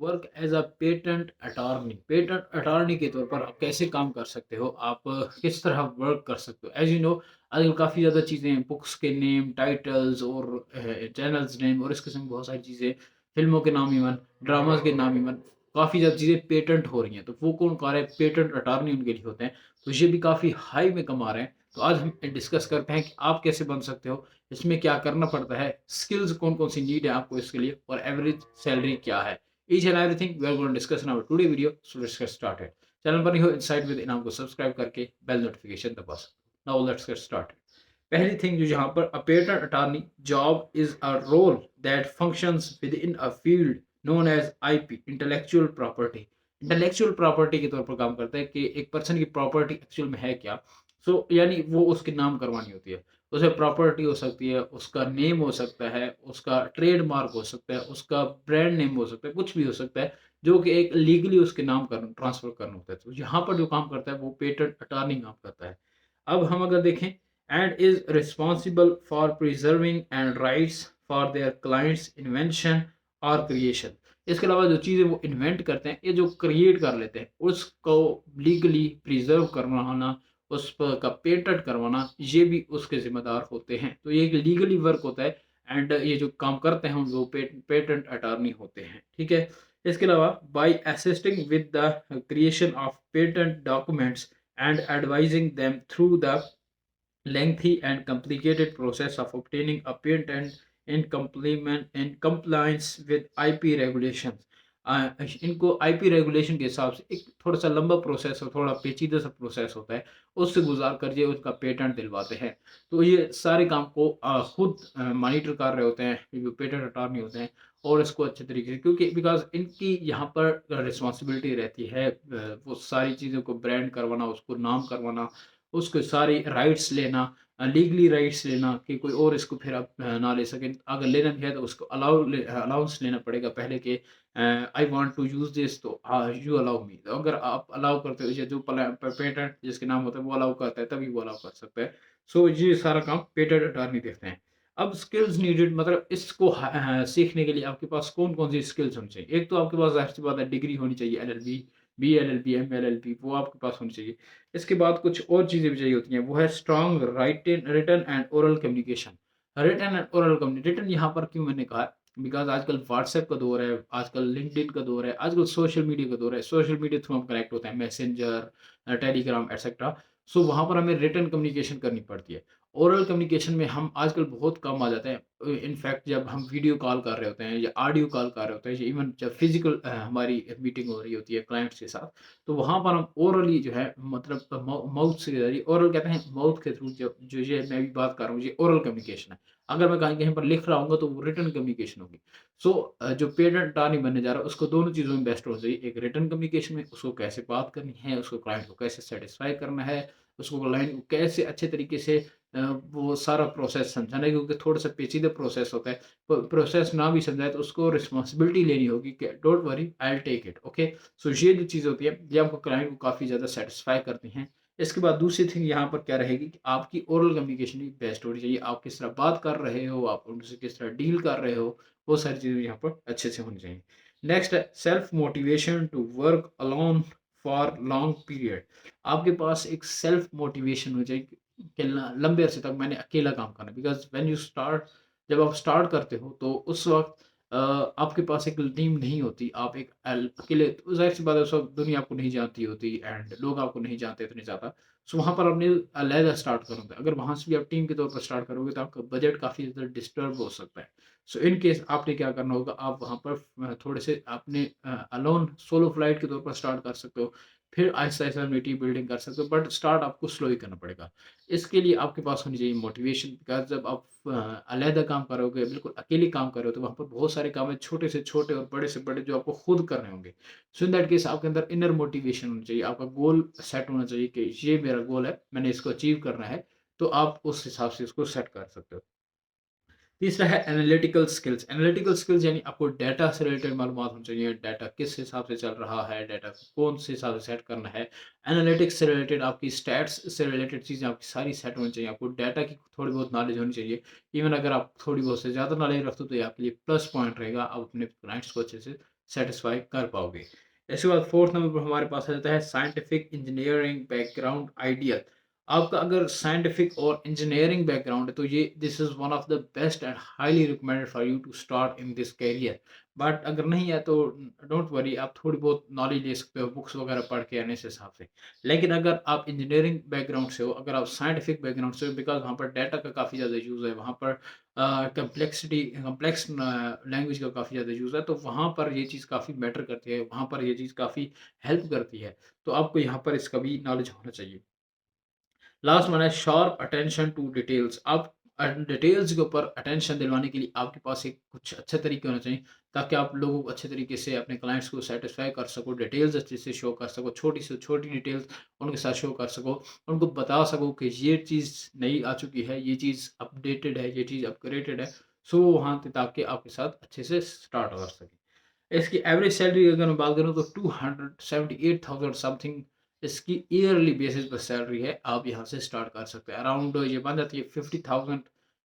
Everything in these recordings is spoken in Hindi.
Work as a patent attorney के तौर पर आप कैसे काम कर सकते हो, आप किस तरह वर्क कर सकते हो। एज यू नो, आजकल काफ़ी ज़्यादा चीज़ें हैं, बुक्स के नेम, टाइटल्स और चैनल्स नेम और इस किस्म की बहुत सारी चीज़ें, फिल्मों के नाम इवन, ड्रामाज के नाम इवन, काफ़ी ज़्यादा चीज़ें पेटेंट हो रही हैं। तो वो कौन कर रहे हैं? पेटेंट अटॉर्नी उनके लिए होते हैं। तो ये भी काफ़ी हाई में कमा रहे हैं। तो आज हम डिस्कस करते हैं कि आप कैसे बन सकते हो, इसमें क्या करना पड़ता है, स्किल्स कौन कौन सी नीड है आपको इसके लिए, और एवरेज सैलरी क्या है। Each and everything we are going to discuss in our today video. So let's get started. Channel पर नहीं हो इनसाइड विद इनाम को सब्सक्राइब करके बेल नोटिफिकेशन दबा सकते। Now let's get started. पहली थिंग जो यहाँ पर, a patent attorney job is a role that functions within a field known as IP, intellectual property. Intellectual property के तौर पर काम करता है कि एक पर्सन की प्रॉपर्टी एक्चुअल में है क्या। यानी वो उसके नाम करवानी होती है। उसे प्रॉपर्टी हो सकती है, उसका नेम हो सकता है, उसका ट्रेडमार्क हो सकता है, उसका ब्रांड नेम हो सकता है, कुछ भी हो सकता है जो कि एक लीगली उसके नाम कर ट्रांसफर करना होता है। तो यहाँ पर जो काम करता है वो पेटेंट अटॉर्नी काम करता है। अब हम अगर देखें, and is responsible for preserving and rights for their clients invention और क्रिएशन। इसके अलावा जो चीज़ें वो इन्वेंट करते हैं, ये जो क्रिएट कर लेते हैं, उसको लीगली प्रिजर्व करवाना, उस पर का पेटेंट करवाना, ये भी उसके जिम्मेदार होते हैं। तो ये एक लीगली वर्क होता है। एंड ये जो काम करते हैं वो पेटेंट अटॉर्नी होते हैं। ठीक है। इसके अलावा by assisting with the creation of patent documents and advising them through the lengthy and complicated process of obtaining a patent in compliance with IP regulations। इनको आईपी रेगुलेशन के हिसाब से एक थोड़ा सा लंबा प्रोसेस और थोड़ा पेचीदा सा प्रोसेस होता है, उससे गुजार कर ये उसका पेटेंट दिलवाते हैं। तो ये सारे काम को खुद मॉनिटर कर रहे होते हैं जो पेटेंट अटॉर्नी होते हैं, और इसको अच्छे तरीके से, क्योंकि बिकॉज इनकी यहाँ पर रिस्पॉन्सिबिलिटी रहती है वो सारी चीज़ों को ब्रांड करवाना, उसको नाम करवाना, उसके सारी राइट्स लेना, लीगली राइट्स लेना कि कोई और इसको फिर आप ना ले सके। अगर लेना भी है तो उसको अलाउंस लेना पड़ेगा पहले के, I want to use this, तो यू अलाउ मी। तो अगर आप अलाउ करते हो, ये जो पेटेंट जिसके नाम होता है वो अलाउ करता है तभी वो अलाउ कर सकता है। ये सारा काम पेटेंट अटॉर्नी देखते हैं। अब स्किल्स नीडेड, मतलब इसको सीखने के लिए आपके पास कौन कौन सी स्किल्स होनी चाहिए। एक तो आपके पास जाहिर सी बात है डिग्री होनी चाहिए, एलएलबी, बीएलएलबी, एमएलएलबी, वो आपके पास होनी चाहिए। इसके बाद कुछ और चीज़ें भी चाहिए होती हैं, वो है strong written and oral communication. Written and oral communication, written यहाँ पर क्यों मैंने कहा, बिकॉज आजकल व्हाट्सएप का दौर है, आजकल लिंक्डइन का दौर है, आजकल सोशल मीडिया का दौर है। सोशल मीडिया थ्रू हम कनेक्ट होते हैं, मैसेंजर, टेलीग्राम एटसेट्रा। वहाँ पर हमें रिटन कम्युनिकेशन करनी पड़ती है। ओरल कम्युनिकेशन में हम आजकल बहुत कम आ जाते हैं। इनफैक्ट जब हम वीडियो कॉल कर रहे होते हैं या ऑडियो कॉल कर रहे होते हैं, या इवन जब फिजिकल हमारी मीटिंग हो रही होती है क्लाइंट्स के साथ, तो वहाँ पर हम ओरली जो है, मतलब माउथ से जरिए, ओरल कहते हैं माउथ के थ्रू, जो जो ये मैं भी बात कर रहा हूँ, ये ओरल कम्युनिकेशन है। अगर मैं कहीं कहीं पर लिख रहा हूँ तो वो रिटन कम्युनिकेशन होगी। जो पेटेंट अटॉर्नी बनने जा रहा है उसको दोनों चीज़ों में बेस्ट होना चाहिए। एक रिटन कम्युनिकेशन में उसको कैसे बात करनी है, उसको क्लाइंट को कैसे सेटिस्फाई करना है, उसको क्लाइंट को कैसे अच्छे तरीके से वो सारा प्रोसेस समझाना है, क्योंकि थोड़ा सा पेचीदा प्रोसेस होता है। प्रोसेस ना भी समझाए तो उसको रिस्पॉन्सिबिलिटी लेनी होगी कि don't worry, I will take it, okay. ये जो चीज़ होती है ये आपको क्लाइंट को काफ़ी ज़्यादा सेटिस्फाई करती हैं। इसके बाद दूसरी थिंग यहाँ पर क्या रहेगी कि आपकी ओरल कम्युनिकेशन भी बेस्ट होनी चाहिए। आप किस तरह बात कर रहे हो, आप उनसे किस तरह डील कर रहे हो, वो सारी चीज़ें यहाँ पर अच्छे से होनी चाहिए। नेक्स्ट है self motivation to work alone for long period. आपके पास एक सेल्फ मोटिवेशन हो चाहिए कि लंबे अरसे तक मैंने अकेला काम करना, बिकॉज व्हेन यू स्टार्ट, जब आप स्टार्ट करते हो तो उस वक्त आपके पास एक टीम नहीं होती, आप एक अकेले, तो जाहिर सी बात है उस वक्त दुनिया आपको नहीं जानती होती एंड लोग आपको नहीं जानते इतने ज़्यादा। वहाँ पर आपने अलहदा स्टार्ट करोगे, अगर वहाँ से भी आप टीम के तौर पर स्टार्ट करोगे तो आपका बजट काफ़ी ज़्यादा डिस्टर्ब हो सकता है। इन केस आपने क्या करना होगा, आप वहाँ पर थोड़े से अपने अलोन सोलो फ्लाइट के तौर पर स्टार्ट कर सकते हो, फिर आहिस्ता आहिस्ता टीम बिल्डिंग कर सकते हो, बट स्टार्ट आपको स्लो ही करना पड़ेगा। इसके लिए आपके पास होनी चाहिए मोटिवेशन, बिकॉज जब आप अलहदा काम करोगे, बिल्कुल अकेले काम कर रहे हो, तो वहाँ पर बहुत सारे काम है, छोटे से छोटे और बड़े से बड़े, जो आपको खुद करने होंगे। इन दैट केस आपके अंदर इनर मोटिवेशन होनी चाहिए, आपका गोल सेट होना चाहिए कि ये मेरा गोल है, मैंने इसको अचीव करना है। तो आप उस हिसाब से इसको सेट कर सकते हो। तीसरा है एनालिटिकल स्किल्स। एनालिटिकल स्किल्स यानी आपको डाटा से रिलेटेड मालूमात होनी चाहिए, डाटा किस हिसाब से चल रहा है, डाटा को कौन से हिसाब से सेट करना है। एनालिटिक्स से रिलेटेड, आपकी स्टैट्स से रिलेटेड चीज़ें आपकी सारी सेट होनी चाहिए, आपको डाटा की थोड़ी बहुत नॉलेज होनी चाहिए। इवन अगर आप थोड़ी बहुत से ज़्यादा नॉलेज रखते हो तो ये आपके लिए प्लस पॉइंट रहेगा, आप अपने क्लाइंट्स को अच्छे से सेटिस्फाई कर पाओगे। इसके बाद फोर्थ नंबर पर हमारे पास आ जाता है साइंटिफिक इंजीनियरिंग बैकग्राउंड आइडियल। आपका अगर साइंटिफिक और इंजीनियरिंग बैकग्राउंड है तो ये this is one of the best and highly recommended for you to start in this career. But अगर नहीं है तो डोंट वरी, आप थोड़ी बहुत नॉलेज ले सकते हो बुक्स वगैरह पढ़ के आने से हिसाब से। लेकिन अगर आप इंजीनियरिंग बैकग्राउंड से हो, अगर आप साइंटिफिक बैकग्राउंड से हो, बिकॉज वहाँ पर डाटा का काफ़ी ज़्यादा यूज़ है, वहाँ पर कम्प्लेक्स लैंग्वेज का काफ़ी ज़्यादा यूज़ है, तो वहाँ पर ये चीज़ काफ़ी मैटर करती है, वहाँ पर ये चीज़ काफ़ी हेल्प करती है। तो आपको यहाँ पर इसका भी नॉलेज होना चाहिए। लास्ट वन है शार्प अटेंशन टू डिटेल्स। आप डिटेल्स के ऊपर अटेंशन दिलवाने के लिए आपके पास एक कुछ अच्छे तरीके होने चाहिए, ताकि आप लोगों को अच्छे तरीके से अपने क्लाइंट्स को सेटिस्फाई कर सको, डिटेल्स अच्छे से शो कर सको, छोटी से छोटी डिटेल्स उनके साथ शो कर सको, उनको बता सको कि ये चीज़ नई आ चुकी है, ये चीज़ अपडेटेड है, ये चीज़ अपग्रेडेड है। सो वहाँ पे ताकि आपके साथ अच्छे से स्टार्ट कर सके। इसकी एवरेज सैलरी अगर मैं बात करूँ तो 278,000 समथिंग इसकी ईयरली बेसिस पर सैलरी है। आप यहाँ से स्टार्ट कर सकते हैं, अराउंड ये बन जाती है 50,000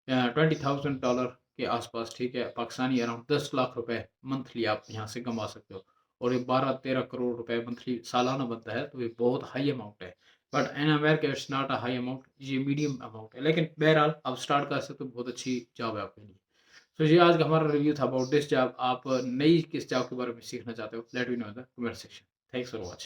$20,000 के आसपास, ठीक है, पाकिस्तानी अराउंड 10 लाख रुपए मंथली आप यहाँ से कमा सकते हो। और ये 12-13 करोड़ रुपए मंथली सालाना बनता है, तो ये बहुत हाई अमाउंट है। But in America it's not a high amount, ये मीडियम अमाउंट है, लेकिन बहरहाल आप स्टार्ट कर सकते हो, बहुत अच्छी जॉब है आपके लिए। तो ये आज का हमारा रिव्यू था अबाउट दिस जॉब। आप नई किस जॉब के बारे में सीखना चाहते हो, let me know in the comment section. Thanks for watching.